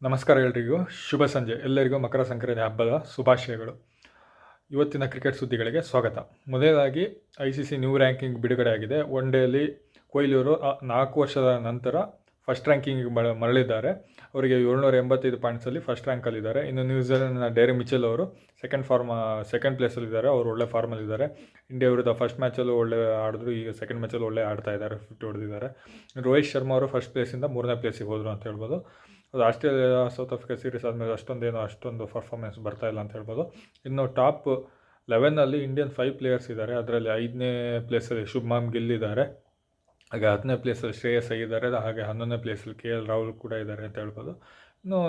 ನಮಸ್ಕಾರ ಎಲ್ರಿಗೂ. ಶುಭ ಸಂಜೆ. ಎಲ್ಲರಿಗೂ ಮಕರ ಸಂಕ್ರಾಂತಿ ಹಬ್ಬದ ಶುಭಾಶಯಗಳು. ಇವತ್ತಿನ ಕ್ರಿಕೆಟ್ ಸುದ್ದಿಗಳಿಗೆ ಸ್ವಾಗತ. ಮೊದಲನೇದಾಗಿ ICC ನ್ಯೂ ರ್ಯಾಂಕಿಂಗ್ ಬಿಡುಗಡೆ ಆಗಿದೆ. ಒನ್ ಡೇಯಲ್ಲಿ ಕೊಹ್ಲಿ ಅವರು 4 ವರ್ಷದ ನಂತರ ಫಸ್ಟ್ ರ್ಯಾಂಕಿಂಗಿಗೆ ಮರಳಿದ್ದಾರೆ. ಅವರಿಗೆ 785 ಪಾಯಿಂಟ್ಸಲ್ಲಿ ಫಸ್ಟ್ ರ್ಯಾಂಕಲ್ಲಿದ್ದಾರೆ. ಇನ್ನು ನ್ಯೂಜಿಲೆಂಡ್ನ ಡೇರಿ ಮಿಚೆಲ್ ಅವರು ಸೆಕೆಂಡ್ ಪ್ಲೇಸಲ್ಲಿದ್ದಾರೆ. ಅವರು ಒಳ್ಳೆ ಫಾರ್ಮಲ್ಲಿದ್ದಾರೆ. ಇಂಡಿಯಾ ವಿರುದ್ಧ ಫಸ್ಟ್ ಮ್ಯಾಚಲ್ಲೂ ಒಳ್ಳೆ ಆಡಿದ್ರು. ಈಗ ಸೆಕೆಂಡ್ ಮ್ಯಾಚಲ್ಲೂ ಒಳ್ಳೆ ಆಡ್ತಾ ಇದ್ದಾರೆ, 50 ಹೊಡೆದಿದ್ದಾರೆ. ರೋಹಿತ್ ಶರ್ಮಾ ಅವರು ಫಸ್ಟ್ ಪ್ಲೇಸಿಂದ 3ನೇ ಪ್ಲೇಸಿಗೆ ಹೋದರು ಅಂತ ಹೇಳ್ಬೋದು. ಅದು ಆಸ್ಟ್ರೇಲಿಯಾ ಸೌತ್ ಆಫ್ರಿಕಾ ಸೀರೀಸ್ ಆದಮೇಲೆ ಅಷ್ಟೊಂದು ಪರ್ಫಾರ್ಮೆನ್ಸ್ ಬರ್ತಾ ಇಲ್ಲ ಅಂತ ಹೇಳ್ಬೋದು. ಇನ್ನು ಟಾಪ್ 11ನಲ್ಲಿ ಇಂಡಿಯನ್ 5 ಪ್ಲೇಯರ್ಸ್ ಇದ್ದಾರೆ. ಅದರಲ್ಲಿ 5ನೇ ಪ್ಲೇಸಲ್ಲಿ ಶುಭ್ಮನ್ ಗಿಲ್ ಇದ್ದಾರೆ. ಹಾಗೆ 10ನೇ ಪ್ಲೇಸಲ್ಲಿ ಶ್ರೇಯಸ್ ಅಯ್ಯರ್ ಇದ್ದಾರೆ. ಹಾಗೆ 11ನೇ ಪ್ಲೇಸಲ್ಲಿ KL ರಾಹುಲ್ ಕೂಡ ಇದ್ದಾರೆ ಅಂತ ಹೇಳ್ಬೋದು. ಇನ್ನು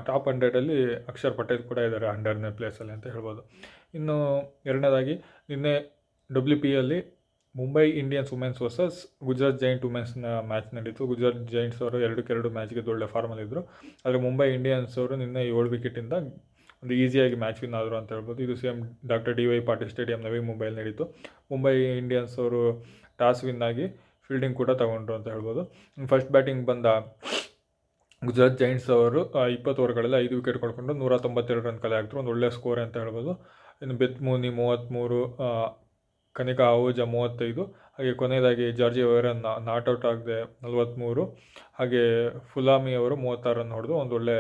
ಟಾಪ್ 100ರಲ್ಲಿ ಅಕ್ಷರ್ ಪಟೇಲ್ ಕೂಡ ಇದ್ದಾರೆ 100ನೇ ಪ್ಲೇಸಲ್ಲಿ ಅಂತ ಹೇಳ್ಬೋದು. ಇನ್ನು ಎರಡನೇದಾಗಿ ನಿನ್ನೆ WPಯಲ್ಲಿ Mumbai Indians womens versus Gujarat giant ವುಮೆನ್ಸ್ನ ಮ್ಯಾಚ್ ನಡೀತು. ಗುಜರಾತ್ ಜೈಂಟ್ಸ್ ಅವರು 2-2 ಮ್ಯಾಚ್ಗೆ ಒಳ್ಳೆ ಫಾರ್ಮಲ್ಲಿದ್ದರು. ಆದರೆ ಮುಂಬೈ ಇಂಡಿಯನ್ಸ್ ಅವರು ನಿನ್ನೆ 7 ವಿಕೆಟಿಂದ ಒಂದು ಈಸಿಯಾಗಿ ಮ್ಯಾಚ್ ವಿನ್ ಆದರು ಅಂತ ಹೇಳ್ಬೋದು. ಇದು same doctor DY Patil stadium Navi ಮುಂಬೈಲಿ ನಡೀತು. ಮುಂಬೈ ಇಂಡಿಯನ್ಸ್ ಅವರು ಟಾಸ್ ವಿನ್ ಆಗಿ ಫೀಲ್ಡಿಂಗ್ ಕೂಡ ತಗೊಂಡ್ರು ಅಂತ ಹೇಳ್ಬೋದು. ಫಸ್ಟ್ ಬ್ಯಾಟಿಂಗ್ ಬಂದ ಗುಜರಾತ್ ಜೈಂಟ್ಸ್ ಅವರು 20 ಓವರ್ಗಳಲ್ಲಿ 5 ವಿಕೆಟ್ ಕಳ್ಕೊಂಡು 192 ರನ್ ಕಲೆ ಹಾಕಿದ್ರು. ಒಂದು ಒಳ್ಳೆಯ ಸ್ಕೋರ್ ಅಂತ ಹೇಳ್ಬೋದು. ಇನ್ನು ಬೆತ್ ಮೂನಿ 33, ಕನಿಕಾ ಆಹುಜಾ 35, ಹಾಗೆ ಕೊನೆಯದಾಗಿ ಜಾರ್ಜಿ ವೈರನ್ ನಾಟ್ಔಟ್ ಆಗದೆ 43, ಹಾಗೆ ಫುಲಾಮಿ ಅವರು 36 ರನ್ ಹೊಡೆದು ಒಂದು ಒಳ್ಳೆ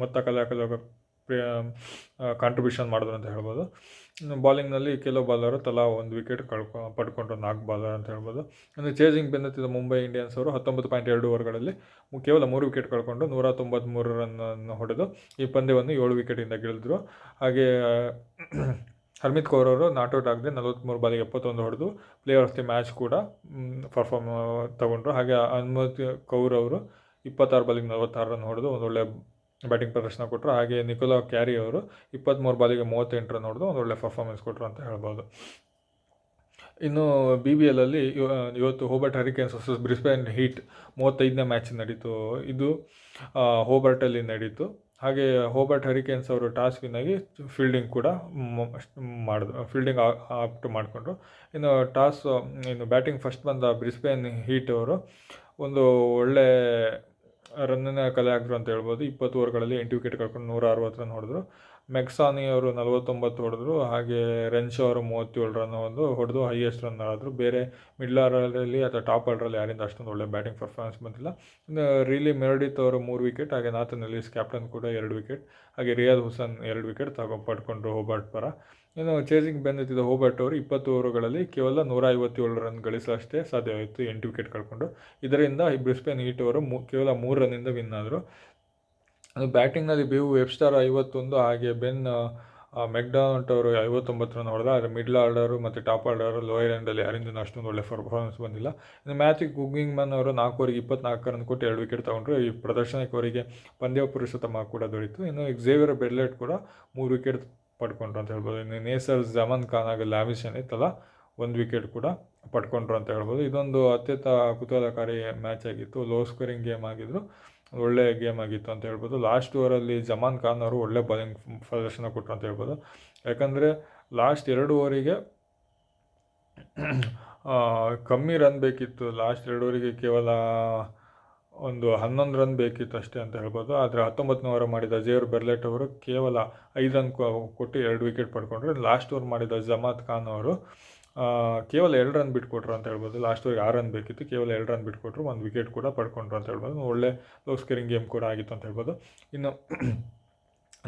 ಮೊತ್ತ ಕಲೆ ಹಾಕಲು ಕಾಂಟ್ರಿಬ್ಯೂಷನ್ ಮಾಡಿದ್ರು ಅಂತ ಹೇಳ್ಬೋದು. ಬಾಲಿಂಗ್ನಲ್ಲಿ ಕೆಲವು ಬಾಲರು ತಲಾ 1 ವಿಕೆಟ್ ಪಡ್ಕೊಂಡ್ರು, 4 ಬಾಲರ್ ಅಂತ ಹೇಳ್ಬೋದು. ಅಂದರೆ ಚೇಸಿಂಗ್ ಬೆನ್ನತ್ತಿದ್ದ ಮುಂಬೈ ಇಂಡಿಯನ್ಸ್ ಅವರು 19.2 ಓವರ್ಗಳಲ್ಲಿ ಕೇವಲ 3 ವಿಕೆಟ್ ಕಳ್ಕೊಂಡು 193 ರನ್ನನ್ನು ಹೊಡೆದು ಈ ಪಂದ್ಯವನ್ನು 7 ವಿಕೆಟಿಂದ ಗೆಲ್ಲಿದ್ರು. ಹಾಗೆ ಹರ್ಮಿತ್ ಕೌರ್ ಅವರು ನಾಟ್ಔಟ್ ಆಗದೆ 43 ಬಾಲಿಗೆ 71 ಹೊಡೆದು ಪ್ಲೇಯರ್ ಆಫ್ ದಿ ಮ್ಯಾಚ್ ಕೂಡ ತಗೊಂಡ್ರು. ಹಾಗೆ ಹರ್ಮಿತ್ ಕೌರ್ ಅವರು 26 ಬಾಲಿಗೆ 46 ರನ್ ಹೊಡೆದು ಒಂದು ಒಳ್ಳೆ ಬ್ಯಾಟಿಂಗ್ ಪ್ರದರ್ಶನ ಕೊಟ್ಟರು. ಹಾಗೆ ನಿಕೋಲಾ ಕ್ಯಾರಿ ಅವರು 23 ಬಾಲಿಗೆ 38 ರನ್ ಹೊಡೆದು ಒಂದು ಒಳ್ಳೆ ಪರ್ಫಾರ್ಮೆನ್ಸ್ ಕೊಟ್ಟರು ಅಂತ ಹೇಳ್ಬೋದು. ಇನ್ನು BBLಲ್ಲಿ ಇವತ್ತು Hobart Hurricanes versus Brisbane Heat 35ನೇ ಮ್ಯಾಚ್ ನಡೀತು. ಇದು ಹೋಬರ್ಟಲ್ಲಿ ನಡೀತು. ಹಾಗೆ ಹೋಬರ್ಟ್ ಹರಿಕೇನ್ಸ್ ಅವರು ಟಾಸ್ ವಿನ್ ಆಗಿ ಫೀಲ್ಡಿಂಗ್ ಕೂಡ ಮಾಡಿದ್ರು, ಫೀಲ್ಡಿಂಗ್ ಆಪ್ಟ್ ಮಾಡಿಕೊಂಡ್ರು. ಇನ್ನು ಬ್ಯಾಟಿಂಗ್ ಫಸ್ಟ್ ಬಂದ ಬ್ರಿಸ್ಬೇನ್ ಹೀಟ್ ಅವರು ಒಂದು ಒಳ್ಳೆ ರನ್ನ ಕಲೆ ಹಾಕಿದ್ರು ಅಂತ ಹೇಳ್ಬೋದು. 20 ಓವರ್ಗಳಲ್ಲಿ 8 ವಿಕೆಟ್ ಕಳ್ಕೊಂಡು 160 ರನ್ ಹೊಡೆದ್ರು. ಮೆಕ್ಸಾನಿ ಅವರು 49 ಹೊಡೆದ್ರು. ಹಾಗೆ ರೆನ್ಶೋ ಅವರು 37 ರನ್ ಹೊಡೆದು ಹೈಯೆಸ್ಟ್ ರನ್ ಆದರು. ಬೇರೆ ಮಿಡ್ಲ್ ಆರ್ಡರಲ್ಲಿ ಅಥವಾ ಟಾಪ್ ಆರ್ಡರಲ್ಲಿ ಯಾರಿಂದ ಅಷ್ಟೊಂದು ಒಳ್ಳೆ ಬ್ಯಾಟಿಂಗ್ ಪರ್ಫಾರ್ಮೆನ್ಸ್ ಬಂದಿಲ್ಲ. ಇನ್ನು ರೀಲಿ ಮೆರಡಿತ್ ಅವರು 3 ವಿಕೆಟ್, ಹಾಗೆ ನಾಥನ್ ಎಲಿಸ್ ಕ್ಯಾಪ್ಟನ್ ಕೂಡ 2 ವಿಕೆಟ್, ಹಾಗೆ ರಿಯಾದ್ ಹುಸೇನ್ 2 ವಿಕೆಟ್ ಪಡ್ಕೊಂಡ್ರು ಹೋಬರ್ಟ್ ಪರ. ಇನ್ನು ಚೇಸಿಂಗ್ ಬೆನ್ನತ್ತಿದ್ದ ಹೋಬರ್ಟ್ ಅವರು 20 ಓವರ್ಗಳಲ್ಲಿ ಕೇವಲ 157 ರನ್ ಗಳಿಸಲಷ್ಟೇ ಸಾಧ್ಯವಾಯಿತು, 8 ವಿಕೆಟ್ ಕಳ್ಕೊಂಡು. ಇದರಿಂದ ಬ್ರಿಸ್ಬೇನ್ ಹೀಟ್ ಅವರು ಕೇವಲ 3 ರನ್ನಿಂದ ವಿನ್ ಆದರು. ಅದು ಬ್ಯಾಟಿಂಗ್ನಲ್ಲಿ ಬಿವ್ ವೆಬ್ಸ್ಟರ್ 51, ಹಾಗೆ ಬೆನ್ ಮೆಕ್ಡಾನಟ್ ಅವರು 59 ರನ್ ಹೊಡೆದ. ಆದರೆ ಮಿಡ್ಲ್ ಆರ್ಡರು ಮತ್ತು ಟಾಪ್ ಆರ್ಡರು ಲೋಯರ್ ಎಂಡಲ್ಲಿ ಯಾರಿಂದ ಅಷ್ಟೊಂದು ಒಳ್ಳೆ ಪರ್ಫಾರ್ಮೆನ್ಸ್ ಬಂದಿಲ್ಲ. ಇನ್ನು ಮ್ಯಾಚಿಗೆ ಕುಗ್ಗಿಂಗ್ಮನ್ ಅವರು 4 ಓವರಿಗೆ 24 ರನ್ ಕೊಟ್ಟು 2 ವಿಕೆಟ್ ತಗೊಂಡ್ರು. ಈ ಪ್ರದರ್ಶನಕ್ಕೆ ಅವರಿಗೆ ಪಂದ್ಯ ಪುರುಷೋತ್ತಮ ಕೂಡ ದೊರೆಯಿತು. ಇನ್ನು ಎಕ್ಸೇವಿಯರ್ ಬೆರ್ಲೆಟ್ ಕೂಡ 3 ವಿಕೆಟ್ ಪಡ್ಕೊಂಡ್ರು ಅಂತ ಹೇಳ್ಬೋದು. ಇನ್ನು ನೇಸರ್ ಜಮನ್ ಖಾನ್ ಹಾಗೂ ಲ್ಯಾಮಿಸನ್ ತಲಾ 1 ವಿಕೆಟ್ ಕೂಡ ಪಡ್ಕೊಂಡ್ರು ಅಂತ ಹೇಳ್ಬೋದು. ಇದೊಂದು ಅತ್ಯಂತ ಕುತೂಹಲಕಾರಿ ಮ್ಯಾಚ್ ಆಗಿತ್ತು. ಲೋ ಸ್ಕೋರಿಂಗ್ ಗೇಮ್ ಆಗಿದ್ರು, ಒಳ್ಳೆ ಗೇಮ್ ಆಗಿತ್ತು ಅಂತ ಹೇಳ್ಬೋದು. ಲಾಸ್ಟ್ ಓವರಲ್ಲಿ ಜಮಾನ್ ಖಾನ್ ಅವರು ಒಳ್ಳೆ ಬಾಲಿಂಗ್ ಪ್ರದರ್ಶನ ಕೊಟ್ಟರು ಅಂತ ಹೇಳ್ಬೋದು. ಯಾಕಂದರೆ ಲಾಸ್ಟ್ 2 ಓವರಿಗೆ ಕಮ್ಮಿ ರನ್ ಬೇಕಿತ್ತು. ಲಾಸ್ಟ್ 2 ಓವರಿಗೆ ಕೇವಲ ಒಂದು 11 ರನ್ ಬೇಕಿತ್ತು ಅಷ್ಟೇ ಅಂತ ಹೇಳ್ಬೋದು. ಆದರೆ 19ನೇ ಓವರ್ ಮಾಡಿದ ಜೇರ್ ಬೆರ್ಲೆಟ್ ಅವರು ಕೇವಲ 5 ರನ್ ಕೊಟ್ಟು 2 ವಿಕೆಟ್ ಪಡ್ಕೊಂಡ್ರು. ಲಾಸ್ಟ್ ಓವರ್ ಮಾಡಿದ ಜಮಾತ್ ಖಾನ್ ಅವರು ಕೇವಲ 2 ರನ್ ಬಿಟ್ಕೊಟ್ರು ಅಂತ ಹೇಳ್ಬೋದು. ಲಾಸ್ಟ್ ಓವರ್ಗೆ 6 ರನ್ ಬೇಕಿತ್ತು, ಕೇವಲ 2 ರನ್ ಬಿಟ್ಕೊಟ್ರು, 1 ವಿಕೆಟ್ ಕೂಡ ಪಡ್ಕೊಂಡ್ರು ಅಂತ ಹೇಳ್ಬೋದು. ಒಳ್ಳೆ ಲೋ ಸ್ಕೋರಿಂಗ್ ಗೇಮ್ ಕೂಡ ಆಗಿತ್ತು ಅಂತ ಹೇಳ್ಬೋದು. ಇನ್ನು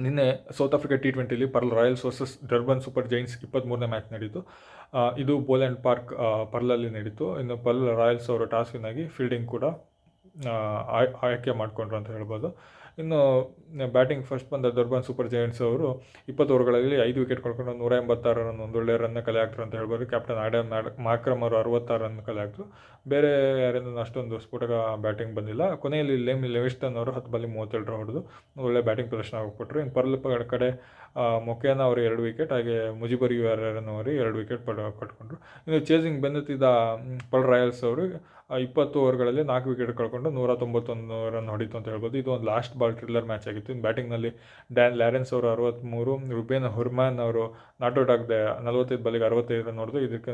ನಿನ್ನೆ ಸೌತ್ ಆಫ್ರಿಕಾ T20ಲಿ Paarl Royals versus Durban Super Giants 23ನೇ ಮ್ಯಾಚ್ ನಡೀತು. ಇದು ಬೋಲ್ಯಾಂಡ್ ಪಾರ್ಕ್ ಪರ್ಲಲ್ಲಿ ನಡೀತು. ಇನ್ನು ಪರ್ಲ್ ರಾಯಲ್ಸ್ ಅವರು ಟಾಸ್ ವಿನ್ ಆಗಿ ಫೀಲ್ಡಿಂಗ್ ಕೂಡ ಆಯ್ಕೆ ಮಾಡಿಕೊಂಡ್ರು ಅಂತ ಹೇಳ್ಬೋದು. ಇನ್ನು ಬ್ಯಾಟಿಂಗ್ ಫಸ್ಟ್ ಬಂದ ಡರ್ಬನ್ ಸೂಪರ್ ಜೈಂಟ್ಸ್ ಅವರು 20 ಓವರ್ಗಳಲ್ಲಿ 5 ವಿಕೆಟ್ ಕಳ್ಕೊಂಡು 186 ರನ್ ಒಂದೊಳ್ಳೆ ರನ್ನ ಕಲೆ ಹಾಕ್ತಾರೆ ಅಂತ ಹೇಳ್ಬೋದು. ಕ್ಯಾಪ್ಟನ್ ಆಡಮ್ ಮಾಕ್ರಮ್ ಅವರು 66 ರನ್ ಕಲೆ ಹಾಕಿದ್ರು. ಬೇರೆ ಯಾರಿಂದ ಅಷ್ಟೊಂದು ಸ್ಫೋಟಕ ಬ್ಯಾಟಿಂಗ್ ಬಂದಿಲ್ಲ. ಕೊನೆಯಲ್ಲಿ ಲೆವಿಸ್ಟನ್ ಅವರು 10 ಬಾಲಿಗೆ 37 ರನ್ ಹೊಡೆದು ಒಳ್ಳೆ ಬ್ಯಾಟಿಂಗ್ ಪ್ರದರ್ಶನ ಕೊಟ್ಟರು. ಇನ್ನು ಪರ್ಲ್ ಕಡೆ ಮೊಕೇನಾ ಅವರು 2 ವಿಕೆಟ್, ಹಾಗೆ ಮುಜಿಬರ್ ಯುವರನ್ ಅವರು 2 ವಿಕೆಟ್ ಪಡ್ಕೊಂಡ್ರು. ಇನ್ನು ಚೇಸಿಂಗ್ ಬೆನ್ನತ್ತಿದ್ದ ಪರ್ಲ್ ರಾಯಲ್ಸ್ ಅವರು 20 ಓವರ್ಗಳಲ್ಲಿ 4 ವಿಕೆಟ್ ಕಳ್ಕೊಂಡು 191 ರನ್ ಹೊಡಿತು ಅಂತ ಹೇಳ್ಬೋದು. ಇದು ಒಂದು ಲಾಸ್ಟ್ ಬಾಲ್ ಥ್ರಿಲ್ಲರ್ ಮ್ಯಾಚ್ ಆಗಿತ್ತು. ಇನ್ನು ಬ್ಯಾಟಿಂಗ್ನಲ್ಲಿ ಡ್ಯಾನ್ ಲ್ಯಾರೆನ್ಸ್ ಅವರು 63, ರುಬೇನ್ ಹುರ್ಮ್ಯಾನ್ ಅವರು ನಾಟ್ಔಟ್ ಆಗದೆ 45 ಬಾಲಿಗೆ 65 ರನ್ ಹೊಡೆದು ಇದಕ್ಕೆ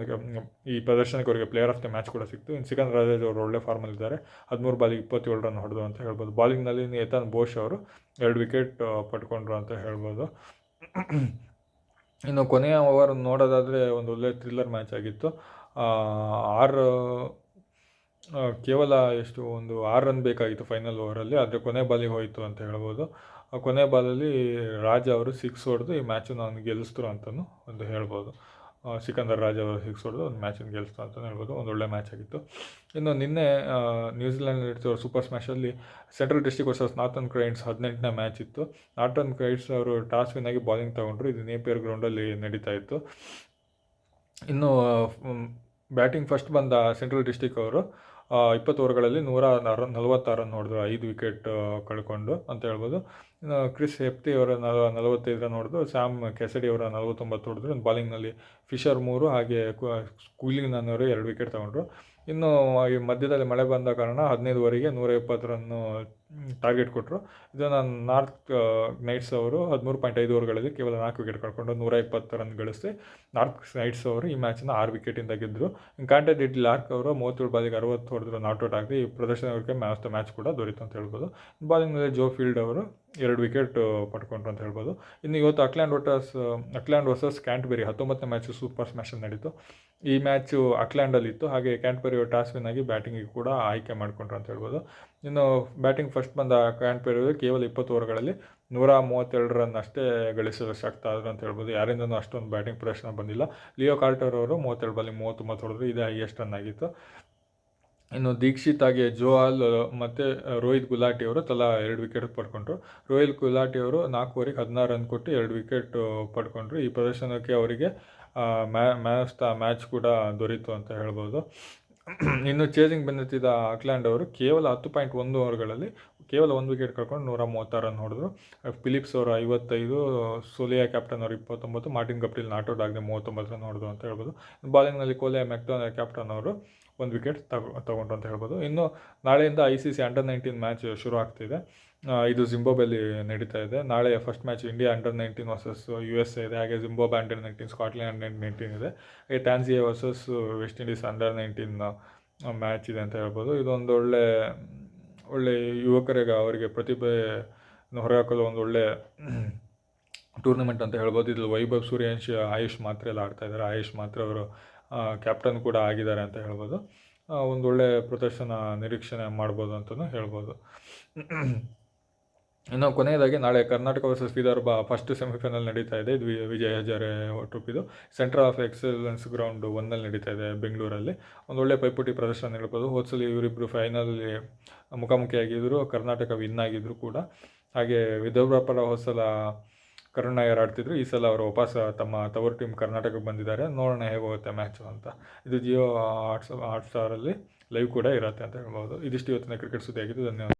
ಈ ಪ್ರದರ್ಶನಕ್ಕೆ ಅವರಿಗೆ ಪ್ಲೇಯರ್ ಆಫ್ ದ ಮ್ಯಾಚ್ ಕೂಡ ಸಿಕ್ತು. ಇನ್ನು ಸಿಕಂದರ್ ರಾಜೇಶ್ ಅವರು ಒಳ್ಳೆ ಫಾರ್ಮಲ್ಲಿದ್ದಾರೆ, 13 ಬಾಲಿಗೆ 27 ರನ್ ಹೊಡೆದು ಅಂತ ಹೇಳ್ಬೋದು. ಬಾಲಿಂಗ್ನಲ್ಲಿ ಏತನ್ ಬೋಶ್ ಅವರು 2 ವಿಕೆಟ್ ಪಡ್ಕೊಂಡ್ರು ಅಂತ ಹೇಳ್ಬೋದು. ಇನ್ನು ಕೊನೆಯ ಓವರ್ ನೋಡೋದಾದರೆ ಒಂದು ಒಳ್ಳೆ ಥ್ರಿಲ್ಲರ್ ಮ್ಯಾಚ್ ಆಗಿತ್ತು. ಕೇವಲ ಒಂದು 6 ರನ್ ಬೇಕಾಗಿತ್ತು ಫೈನಲ್ ಓವರಲ್ಲಿ, ಆದರೆ ಕೊನೆ ಬಾಲಿಗೆ ಹೋಯಿತು ಅಂತ ಹೇಳ್ಬೋದು. ಕೊನೆ ಬಾಲಲ್ಲಿ ರಾಜ ಅವರು 6 ಹೊಡೆದು ಈ ಮ್ಯಾಚನ್ನು ಅವ್ನು ಗೆಲ್ಲಿಸಿದ್ರು ಅಂತಲೂ ಒಂದು ಹೇಳ್ಬೋದು. ಸಿಕಂದರ್ ರಾಜ್ ಅವರು 6 ಹೊಡೆದು ಒಂದು ಮ್ಯಾಚನ್ನು ಗೆಲ್ಲಿಸ್ತು ಅಂತಲೇ ಹೇಳ್ಬೋದು. ಒಂದು ಒಳ್ಳೆ ಮ್ಯಾಚ್ ಆಗಿತ್ತು. ಇನ್ನು ನಿನ್ನೆ ನ್ಯೂಜಿಲೆಂಡ್ ನಡೀತಿರೋ ಸೂಪರ್ ಸ್ಮ್ಯಾಶಲ್ಲಿ Central District versus Northern Knights 18ನೇ ಮ್ಯಾಚ್ ಇತ್ತು. ನಾರ್ತನ್ ಕ್ರೈಟ್ಸ್ ಅವರು ಟಾಸ್ ವಿನ್ ಆಗಿ ಬಾಲಿಂಗ್ ತೊಗೊಂಡ್ರು. ಇದು ನೇಪಿಯರ್ ಗ್ರೌಂಡಲ್ಲಿ ನಡೀತಾ ಇತ್ತು. ಇನ್ನು ಬ್ಯಾಟಿಂಗ್ ಫಸ್ಟ್ ಬಂದ ಸೆಂಟ್ರಲ್ ಡಿಸ್ಟ್ರಿಕ್ಟ್ ಅವರು 20 ಓವರ್ಗಳಲ್ಲಿ 146 ರನ್ ಹೊಡೆದ್ರು, 5 ವಿಕೆಟ್ ಕಳ್ಕೊಂಡು ಅಂತ ಹೇಳ್ಬೋದು. ಇನ್ನು ಕ್ರಿಸ್ ಹೆಪ್ತಿ ಅವರ 45 ರನ್ ಹೊಡೆದು, ಸ್ಯಾಮ್ ಕೆಸಡಿ ಅವರ 49 ಹೊಡೆದ್ರು. ಬಾಲಿಂಗ್ನಲ್ಲಿ ಫಿಶರ್ 3 ಹಾಗೆ ಕೂಲಿಂಗ್ನನ್ ಅವರು 2 ವಿಕೆಟ್ ತೊಗೊಂಡ್ರು. ಇನ್ನು ಈ ಮಧ್ಯದಲ್ಲಿ ಮಳೆ ಬಂದ ಕಾರಣ 15 ಓವರಿಗೆ 120 ರನ್ನು ಟಾರ್ಗೆಟ್ ಕೊಟ್ಟರು. ಇದನ್ನು ನಾರ್ತ್ ನೈಟ್ಸ್ ಅವರು 13.5 ಓವರ್ಗಳಲ್ಲಿ ಕೇವಲ 4 ವಿಕೆಟ್ ಕಳ್ಕೊಂಡು 120 ರನ್ ಗಳಿಸಿ ನಾರ್ತ್ ನೈಟ್ಸ್ ಅವರು ಈ ಮ್ಯಾಚನ್ನು 6 ವಿಕೆಟಿಂದ ಗೆದ್ದರು. ಇನ್ನು ಕಾಂಟೆಡ್ ಲಾರ್ಕ್ ಅವರು 37 ಬಾಲಿಗೆ 60 ಹೊಡೆದ್ರು, ನಾಟ್ಔಟ್ ಆಗಿ ಈ ಪ್ರದರ್ಶನಕ್ಕೆ ಮ್ಯಾಚ್ ದ ಮ್ಯಾಚ್ ಕೂಡ ದೊರೀತು ಅಂತ ಹೇಳ್ಬೋದು. ಬಾಲಿಂಗ್ನಲ್ಲಿ ಜೋ ಫೀಲ್ಡ್ ಅವರು 2 ವಿಕೆಟ್ ಪಡ್ಕೊಂಡ್ರು ಅಂತ ಹೇಳ್ಬೋದು. ಇನ್ನು ಇವತ್ತು ಅಕ್ಲ್ಯಾಂಡ್ ವರ್ಸಸ್ ಕ್ಯಾಂಟ್ಬೆರಿ 19ನೇ ಮ್ಯಾಚು ಸೂಪರ್ ಸ್ಮ್ಯಾಶಲ್ಲಿ ನಡೀತು. ಈ ಮ್ಯಾಚು ಅಕ್ಲ್ಯಾಂಡಲ್ಲಿತ್ತು. ಹಾಗೆ ಕ್ಯಾಂಟ್ಬೆರಿ ಟಾಸ್ ವಿನ್ ಆಗಿ ಬ್ಯಾಟಿಂಗಿಗೆ ಕೂಡ ಆಯ್ಕೆ ಮಾಡಿಕೊಂಡ್ರು ಅಂತ ಹೇಳ್ಬೋದು. ಇನ್ನು ಬ್ಯಾಟಿಂಗ್ ಫಸ್ಟ್ ಬಂದ ಕ್ಯಾಂಟ್ಬೆರಿ ಕೇವಲ 20 ಓವರ್ಗಳಲ್ಲಿ 132 ರನ್ ಅಷ್ಟೇ ಗಳಿಸಲು ಶಕ್ತ ಆದರು ಅಂತ ಹೇಳ್ಬೋದು. ಯಾರಿಂದನೂ ಅಷ್ಟೊಂದು ಬ್ಯಾಟಿಂಗ್ ಪ್ರದರ್ಶನ ಬಂದಿಲ್ಲ. ಲಿಯೋ ಕಾರ್ಟರ್ ಅವರು 37 ಬಾಲಿಗೆ 30 ಹೊಡೆದ್ರು, ಇದೇ ಹೈಯೆಸ್ಟ್ ರನ್ ಆಗಿತ್ತು. ಇನ್ನು ದೀಕ್ಷಿತ್ ಹಾಗೆ ಜೋಹಾಲ್ ಮತ್ತು ರೋಹಿತ್ ಗುಲಾಟಿ ಅವರು ತಲಾ 2 ವಿಕೆಟ್ ಪಡ್ಕೊಂಡ್ರು. ರೋಹಿತ್ ಗುಲಾಟಿ ಅವರು 4 ಓವರಿಗೆ 16 ರನ್ ಕೊಟ್ಟು 2 ವಿಕೆಟ್ ಪಡ್ಕೊಂಡ್ರು. ಈ ಪ್ರದರ್ಶನಕ್ಕೆ ಅವರಿಗೆ ಮ್ಯಾನ್ ಆಫ್ ದ ಮ್ಯಾಚ್ ಕೂಡ ದೊರೀತು ಅಂತ ಹೇಳ್ಬೋದು. ಇನ್ನು ಚೇಸಿಂಗ್ ಬೆನ್ನತ್ತಿದ ಆಕ್ಲ್ಯಾಂಡ್ ಅವರು ಕೇವಲ 10.1 ಓವರ್ಗಳಲ್ಲಿ ಕೇವಲ 1 ವಿಕೆಟ್ ಕಳ್ಕೊಂಡು 136 ರನ್ ಹೊಡೆದ್ರು. ಫಿಲಿಪ್ಸ್ ಅವರು 55, ಸೋಲಿಯಾ ಕ್ಯಾಪ್ಟನ್ ಅವರು 29, ಮಾರ್ಟಿನ್ ಗಪ್ಟಿಲ್ ನಾಟ್ಔಟ್ ಆಗದೆ 39 ರನ್ ಹೊಡೆದು ಅಂತ ಹೇಳ್ಬೋದು. ಬಾಲಿಂಗ್ನಲ್ಲಿ ಕೋಲೆ ಮೆಕ್ಡೊನಾಲ್ಡ್ ಕ್ಯಾಪ್ಟನ್ ಅವರು 1 ವಿಕೆಟ್ ತಗೊಂಡ್ರು ಅಂತ ಹೇಳ್ಬೋದು. ಇನ್ನು ನಾಳೆಯಿಂದ ICC ಅಂಡರ್-19 ಮ್ಯಾಚ್ ಶುರು ಆಗ್ತಿದೆ. ಇದು ಜಿಂಬಾಬ್ವೆಲಿ ನಡೀತಾ ಇದೆ. ನಾಳೆ first match India under nineteen versus USA ಇದೆ. ಹಾಗೆ ಜಿಂಬಾಬ್ವೆ ಅಂಡರ್-19, ಸ್ಕಾಟ್ಲೆಂಡ್ ಅಂಡರ್-19 ಇದೆ. ಹಾಗೆ Tanzania versus West Indies under nineteen match ಇದೆ ಅಂತ ಹೇಳ್ಬೋದು. ಇದೊಂದು ಒಳ್ಳೆ ಯುವಕರಿಗೆ ಅವರಿಗೆ ಪ್ರತಿಭೆ ಹೊರಹಾಕಲು ಒಂದು ಒಳ್ಳೆ ಟೂರ್ನಮೆಂಟ್ ಅಂತ ಹೇಳ್ಬೋದು. ಇದು ವೈಭವ್ ಸೂರ್ಯವಂಶಿ, ಆಯುಷ್ ಮಾತ್ರೆ ಎಲ್ಲ ಆಡ್ತಾ ಇದ್ದಾರೆ. ಆಯುಷ್ ಮಾತ್ರೆ ಅವರು ಕ್ಯಾಪ್ಟನ್ ಕೂಡ ಆಗಿದ್ದಾರೆ ಅಂತ ಹೇಳ್ಬೋದು. ಒಂದು ಒಳ್ಳೆ ಪ್ರದರ್ಶನ ನಿರೀಕ್ಷಣೆ ಮಾಡ್ಬೋದು ಅಂತಲೂ ಹೇಳ್ಬೋದು. ಇನ್ನು ಕೊನೆಯದಾಗಿ ನಾಳೆ Karnataka versus Vidarbha first semifinal ನಡೀತಾ ಇದೆ. ಇದು ವಿಜಯ್ ಹಜಾರೆ ಟ್ರೋಫಿದು ಸೆಂಟರ್ ಆಫ್ ಎಕ್ಸಲೆನ್ಸ್ ಗ್ರೌಂಡ್ 1ನಲ್ಲಿ ನಡೀತಾ ಇದೆ ಬೆಂಗಳೂರಲ್ಲಿ. ಒಂದು ಒಳ್ಳೆ ಪೈಪೋಟಿ ಪ್ರದರ್ಶನ ಹೇಳ್ಬೋದು. ಹೋದ್ಸಲಿ ಇವರಿಬ್ಬರು ಫೈನಲಲ್ಲಿ ಮುಖಾಮುಖಿಯಾಗಿದ್ದರು, ಕರ್ನಾಟಕ ವಿನ್ ಆಗಿದ್ದರು ಕೂಡ. ಹಾಗೆ ವಿದರ್ಭ ಪರ ಹೋದ್ಸಲ ಕರುಣ್ ನಾಯರ್ ಆಡ್ತಿದ್ರು, ಈ ಸಲ ಅವರು ವಾಪಸ್ ತಮ್ಮ ತವರು ಟೀಮ್ ಕರ್ನಾಟಕಕ್ಕೆ ಬಂದಿದ್ದಾರೆ. ನೋಡೋಣ ಹೇಗೆ ಹೋಗುತ್ತೆ ಮ್ಯಾಚು ಅಂತ. ಇದು ಜಿಯೋ ಹಾಟ್ಸ್ಟಾರಲ್ಲಿ ಲೈವ್ ಕೂಡ ಇರುತ್ತೆ ಅಂತ ಹೇಳ್ಬೋದು. ಇದಿಷ್ಟು ಇವತ್ತಿನ ಕ್ರಿಕೆಟ್ ಸುದ್ದಿ ಆಗಿದ್ದು. ಧನ್ಯವಾದ.